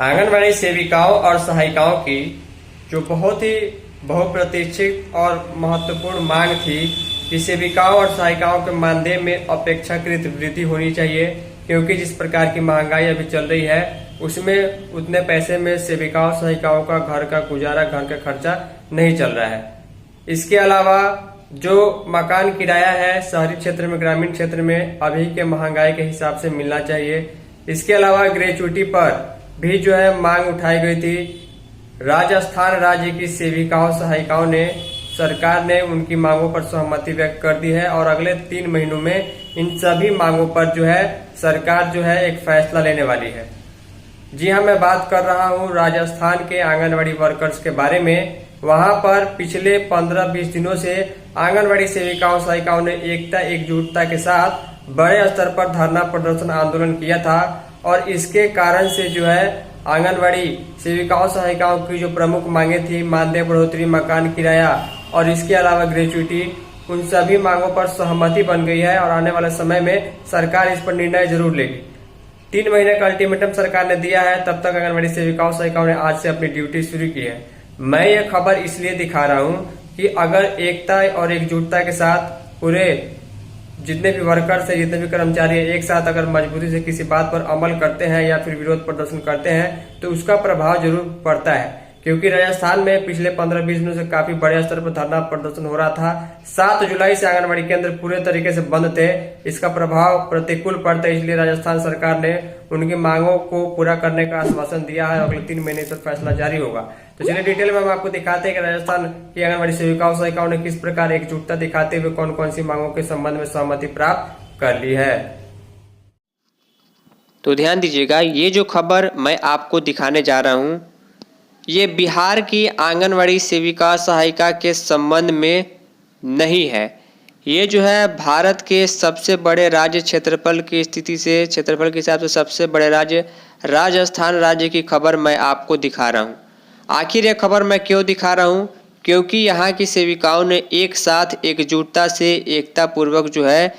आंगनबाड़ी सेविकाओं और सहायिकाओं की जो बहुत ही बहुप्रतीक्षित और महत्वपूर्ण मांग थी कि सेविकाओं और सहायिकाओं के मानदेय में अपेक्षाकृत वृद्धि होनी चाहिए, क्योंकि जिस प्रकार की महंगाई अभी चल रही है उसमें उतने पैसे में सेविकाओं सहायिकाओं का घर का गुजारा, घर का खर्चा नहीं चल रहा है। इसके अलावा जो मकान किराया है शहरी क्षेत्र में, ग्रामीण क्षेत्र में अभी के महंगाई के हिसाब से मिलना चाहिए। इसके अलावा ग्रेच्युटी पर भी जो है मांग उठाई गई थी। राजस्थान राज्य की सेविकाओं सहायिकाओं ने, सरकार ने उनकी मांगों पर सहमति व्यक्त कर दी है और अगले 3 महीनों में इन सभी मांगों पर जो है सरकार जो है एक फैसला लेने वाली है। जी हाँ, मैं बात कर रहा हूँ राजस्थान के आंगनवाड़ी वर्कर्स के बारे में। वहां पर पिछले 15-20 दिनों से आंगनवाड़ी सेविकाओं सहायिकाओं ने एकजुटता के साथ बड़े स्तर पर धरना प्रदर्शन आंदोलन किया था और इसके कारण से जो है आंगनवाड़ी सेविकाओं सहायिकाओं की जो प्रमुख मांगे थी, मानदेय बढ़ोतरी, मकान किराया और इसके अलावा ग्रेच्युटी, उन सभी मांगों पर सहमति बन गई है और आने वाले समय में सरकार इस पर निर्णय जरूर लेगी। 3 महीने का अल्टीमेटम सरकार ने दिया है, तब तक आंगनवाड़ी सेविकाओं सहायिकाओं ने आज से अपनी ड्यूटी शुरू की है। मैं ये खबर इसलिए दिखा रहा हूँ कि अगर एकता और एकजुटता के साथ पूरे जितने भी वर्कर्स है, जितने भी कर्मचारी है, एक साथ अगर मजबूती से किसी बात पर अमल करते हैं या फिर विरोध प्रदर्शन करते हैं तो उसका प्रभाव जरूर पड़ता है। क्योंकि राजस्थान में पिछले 15-20 दिनों से काफी बड़े स्तर पर धरना प्रदर्शन हो रहा था। 7 जुलाई से आंगनबाड़ी केंद्र पूरे तरीके से बंद थे। इसका प्रभाव प्रतिकूल पड़ता है, इसलिए राजस्थान सरकार ने उनकी मांगों को पूरा करने का आश्वासन दिया है। अगले 3 महीने पर फैसला जारी होगा। तो चलिए डिटेल में हम आपको दिखाते हैं कि राजस्थान की आंगनबाड़ी सेविकाओं सहायिकाओं ने किस प्रकार एकजुटता दिखाते हुए कौन कौन सी मांगों के संबंध में सहमति प्राप्त कर ली है। तो ध्यान दीजिएगा, ये जो खबर मैं आपको दिखाने जा रहा हूँ ये बिहार की आंगनवाड़ी सेविका सहायिका के संबंध में नहीं है। ये जो है भारत के सबसे बड़े राज्य क्षेत्रफल की स्थिति से, क्षेत्रफल के हिसाब से सबसे बड़े राज्य राजस्थान राज्य की खबर मैं आपको दिखा रहा हूँ। आखिर यह खबर मैं क्यों दिखा रहा हूँ? क्योंकि यहाँ की सेविकाओं ने एक साथ एकजुटता से, एकता पूर्वक जो है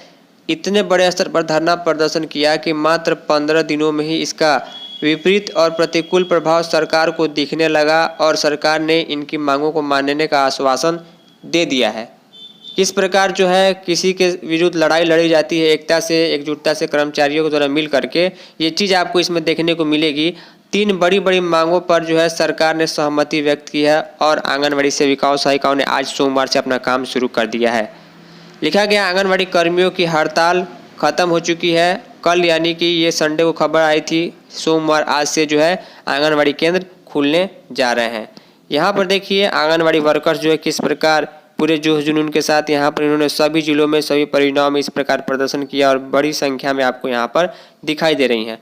इतने बड़े स्तर पर धरना प्रदर्शन किया कि मात्र 15 दिनों में ही इसका विपरीत और प्रतिकूल प्रभाव सरकार को दिखने लगा और सरकार ने इनकी मांगों को मानने का आश्वासन दे दिया है। किस प्रकार जो है किसी के विरुद्ध लड़ाई लड़ी जाती है एकता से, एकजुटता से, कर्मचारियों के द्वारा मिल करके, ये चीज़ आपको इसमें देखने को मिलेगी। 3 बड़ी मांगों पर जो है सरकार ने सहमति व्यक्त की है और आंगनबाड़ी सेविकाओं सहायिकाओं ने आज सोमवार से अपना काम शुरू कर दिया है। लिखा गया आंगनबाड़ी कर्मियों की हड़ताल खत्म हो चुकी है। कल यानी कि ये संडे को खबर आई थी, सोमवार आज से जो है आंगनबाड़ी केंद्र खुलने जा रहे हैं। यहाँ पर देखिए आंगनबाड़ी वर्कर्स जो है किस प्रकार पूरे जोश जुनून के साथ यहाँ पर इन्होंने सभी जिलों में, सभी परियोजनाओं में इस प्रकार प्रदर्शन किया और बड़ी संख्या में आपको यहाँ पर दिखाई दे रही हैं।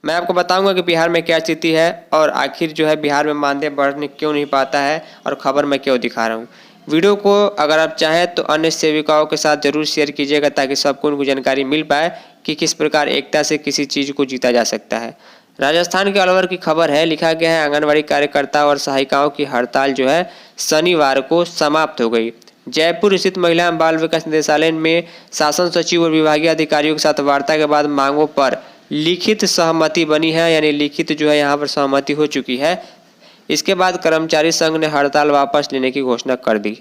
मैं आपको बताऊंगा कि बिहार में क्या स्थिति है और आखिर जो है बिहार में मानदेय बढ़ने क्यों नहीं पाता है और खबर मैं क्यों दिखा रहा हूँ। वीडियो को अगर आप चाहें तो अन्य सेविकाओं के साथ जरूर शेयर कीजिएगा ताकि सबको उनको जानकारी मिल पाए कि किस प्रकार एकता से किसी चीज़ को जीता जा सकता है। राजस्थान के अलवर की खबर है, लिखा गया है आंगनबाड़ी कार्यकर्ता और सहायिकाओं की हड़ताल जो है शनिवार को समाप्त हो गई। जयपुर स्थित महिला एवं बाल विकास निदेशालय में शासन सचिव और विभागीय अधिकारियों के साथ वार्ता के बाद मांगों पर लिखित सहमति बनी है, यानी लिखित जो है यहाँ पर सहमति हो चुकी है। इसके बाद कर्मचारी संघ ने हड़ताल वापस लेने की घोषणा कर दी।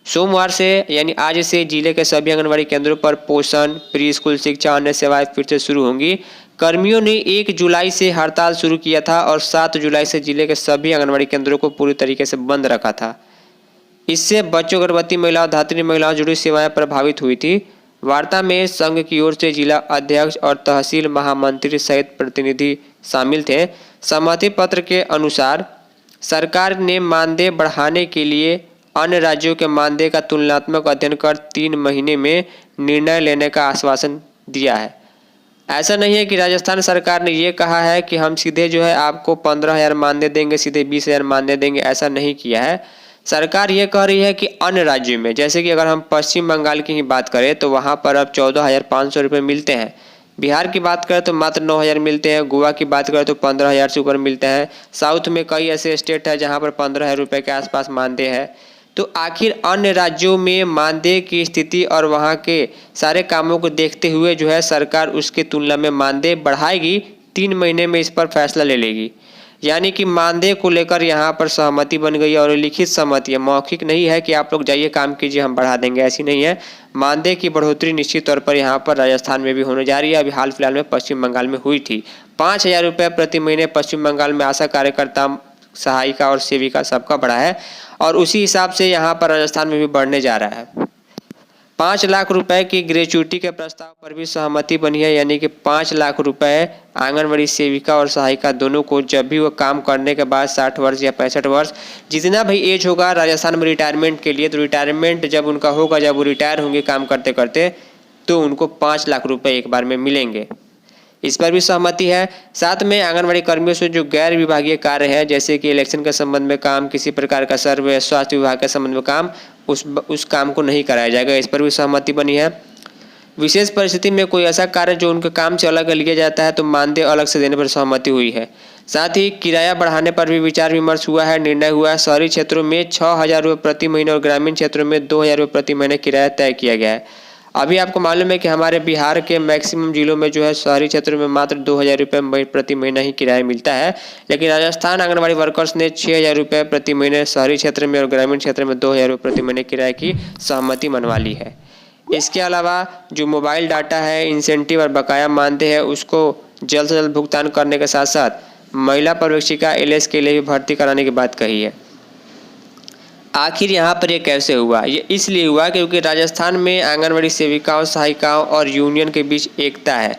सोमवार से यानी आज से जिले के सभी आंगनबाड़ी केंद्रों पर पोषण, प्री स्कूल शिक्षा, अन्य सेवाएं फिर से शुरू होंगी। कर्मियों ने 1 जुलाई से हड़ताल शुरू किया था और 7 जुलाई से जिले के सभी आंगनबाड़ी केंद्रों को पूरी तरीके से बंद रखा था। इससे बच्चों, गर्भवती महिलाओं, धात्री महिलाओं जुड़ी सेवाएं प्रभावित हुई थी। वार्ता में संघ की ओर से जिला अध्यक्ष और तहसील महामंत्री सहित प्रतिनिधि शामिल थे। सहमति पत्र के अनुसार सरकार ने मानदेय बढ़ाने के लिए अन्य राज्यों के मानदेय का तुलनात्मक अध्ययन कर 3 महीने में निर्णय लेने का आश्वासन दिया है। ऐसा नहीं है कि राजस्थान सरकार ने ये कहा है कि हम सीधे जो है आपको 15,000 मानदेय देंगे, सीधे 20,000 मानदेय देंगे, ऐसा नहीं किया है। सरकार ये कह रही है कि अन्य राज्यों में, जैसे कि अगर हम पश्चिम बंगाल की ही बात करें तो वहाँ पर अब 14,500 रुपये मिलते हैं। बिहार की बात करें तो मात्र 9,000 मिलते हैं। गोवा की बात करें तो 15,000 से ऊपर मिलते हैं। साउथ में कई ऐसे स्टेट है जहाँ पर 15,000 रुपये के आसपास मानदेय है। तो आखिर अन्य राज्यों में मानदेय की स्थिति और वहाँ के सारे कामों को देखते हुए जो है सरकार उसके तुलना में मानदेय बढ़ाएगी 3 महीने में इस पर फैसला ले लेगी। यानी कि मानदेय को लेकर यहाँ पर सहमति बन गई है और लिखित सहमति है, मौखिक नहीं है कि आप लोग जाइए काम कीजिए हम बढ़ा देंगे, ऐसी नहीं है। मानदेय की बढ़ोतरी निश्चित तौर पर यहाँ पर राजस्थान में भी होने जा रही है। अभी हाल फिलहाल में पश्चिम बंगाल में हुई थी। 5,000 रुपये प्रति महीने पश्चिम बंगाल में आशा कार्यकर्ता, सहायिका और सेविका सबका बढ़ा है और उसी हिसाब से यहाँ पर राजस्थान में भी बढ़ने जा रहा है। 5 लाख रुपए की ग्रेच्युटी के प्रस्ताव पर भी सहमति बनी है। यानी कि 5 लाख रुपए आंगनबाड़ी सेविका और सहायिका दोनों को जब भी वो काम करने के बाद 60 वर्ष या 65 वर्ष जितना भी एज होगा राजस्थान में रिटायरमेंट के लिए, तो रिटायरमेंट जब उनका होगा, जब वो रिटायर होंगे काम करते करते, तो उनको 5 लाख रुपए एक बार में मिलेंगे। इस पर भी सहमति है। साथ में आंगनबाड़ी कर्मियों से जो गैर विभागीय कार्य है, जैसे कि इलेक्शन के संबंध में काम, किसी प्रकार का सर्वे, स्वास्थ्य विभाग के संबंध में काम, उस काम को नहीं कराया जाएगा। इस पर भी सहमति बनी है। विशेष परिस्थिति में कोई ऐसा कार्य जो उनके काम से अलग लिया जाता है तो मानदेय अलग से देने पर सहमति हुई है। साथ ही किराया बढ़ाने पर भी विचार विमर्श हुआ है, निर्णय हुआ है। शहरी क्षेत्रों में 6,000 रुपये प्रति महीने और ग्रामीण क्षेत्रों में 2,000 रुपये प्रति महीने किराया तय किया गया है। अभी आपको मालूम है कि हमारे बिहार के मैक्सिमम जिलों में जो है शहरी क्षेत्रों में मात्र 2,000 रुपये प्रति महीना ही किराया मिलता है, लेकिन राजस्थान आंगनबाड़ी वर्कर्स ने 6,000 रुपये प्रति महीने शहरी क्षेत्र में और ग्रामीण क्षेत्र में 2,000 रुपये प्रति महीने किराए की सहमति मनवा ली है। इसके अलावा जो मोबाइल डाटा है, इंसेंटिव और बकाया मानदेय है, उसको जल्द से जल्द भुगतान करने के साथ साथ महिला पर्यवेक्षिका एलएस के लिए भी भर्ती कराने की बात कही है। आखिर यहाँ पर ये कैसे हुआ? ये इसलिए हुआ क्योंकि राजस्थान में आंगनबाड़ी सेविकाओं, सहायिकाओं और यूनियन के बीच एकता है।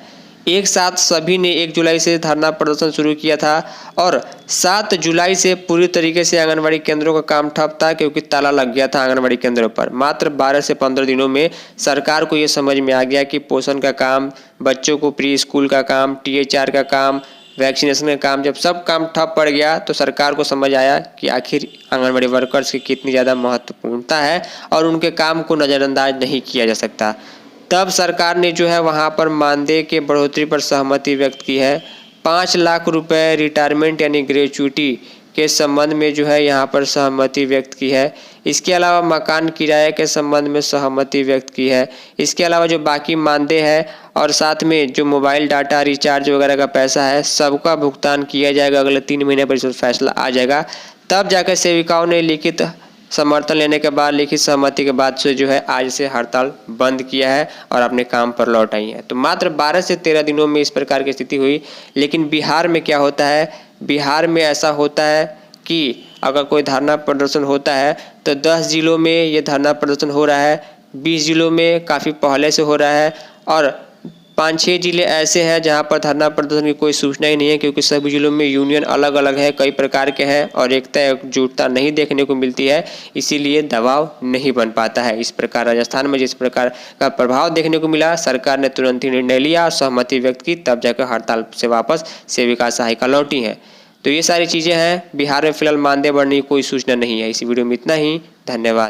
एक साथ सभी ने 1 जुलाई से धरना प्रदर्शन शुरू किया था और 7 जुलाई से पूरी तरीके से आंगनबाड़ी केंद्रों का काम ठप था क्योंकि ताला लग गया था आंगनबाड़ी केंद्रों पर। मात्र 12 से 15 दिनों में सरकार को ये समझ में आ गया कि पोषण का काम, बच्चों को प्री स्कूल का काम, THR का काम, वैक्सीनेशन का काम, जब सब काम ठप पड़ गया तो सरकार को समझ आया कि आखिर आंगनबाड़ी वर्कर्स की कितनी ज़्यादा महत्वपूर्णता है और उनके काम को नज़रअंदाज नहीं किया जा सकता। तब सरकार ने जो है वहाँ पर मानदेय के बढ़ोतरी पर सहमति व्यक्त की है। 5 लाख रुपए रिटायरमेंट यानी ग्रेच्युटी के संबंध में जो है यहाँ पर सहमति व्यक्त की है। इसके अलावा मकान किराए के संबंध में सहमति व्यक्त की है। इसके अलावा जो बाकी मानदेय है और साथ में जो मोबाइल डाटा रिचार्ज वगैरह का पैसा है, सबका भुगतान किया जाएगा। अगले 3 महीने पर इस पर फैसला आ जाएगा। तब जाकर सेविकाओं ने लिखित समर्थन लेने के बाद, लिखित सहमति के बाद से जो है आज से हड़ताल बंद किया है और अपने काम पर लौट आई है। तो मात्र 12 से 13 दिनों में इस प्रकार की स्थिति हुई। लेकिन बिहार में क्या होता है? बिहार में ऐसा होता है कि अगर कोई धरना प्रदर्शन होता है तो 10 जिलों में ये धरना प्रदर्शन हो रहा है, 20 जिलों में काफ़ी पहले से हो रहा है और 5-6 जिले ऐसे हैं जहां पर धरना प्रदर्शन की कोई सूचना ही नहीं है क्योंकि सभी जिलों में यूनियन अलग अलग है, कई प्रकार के हैं और एकता एकजुटता नहीं देखने को मिलती है, इसीलिए दबाव नहीं बन पाता है। इस प्रकार राजस्थान में जिस प्रकार का प्रभाव देखने को मिला, सरकार ने तुरंत ही निर्णय लिया और सहमति व्यक्त की, तब जाकर हड़ताल से वापस सेविका सहायिका लौटी हैं। तो ये सारी चीज़ें हैं। बिहार में फिलहाल मानदेय बढ़ने की कोई सूचना नहीं है। इस वीडियो में इतना ही। धन्यवाद।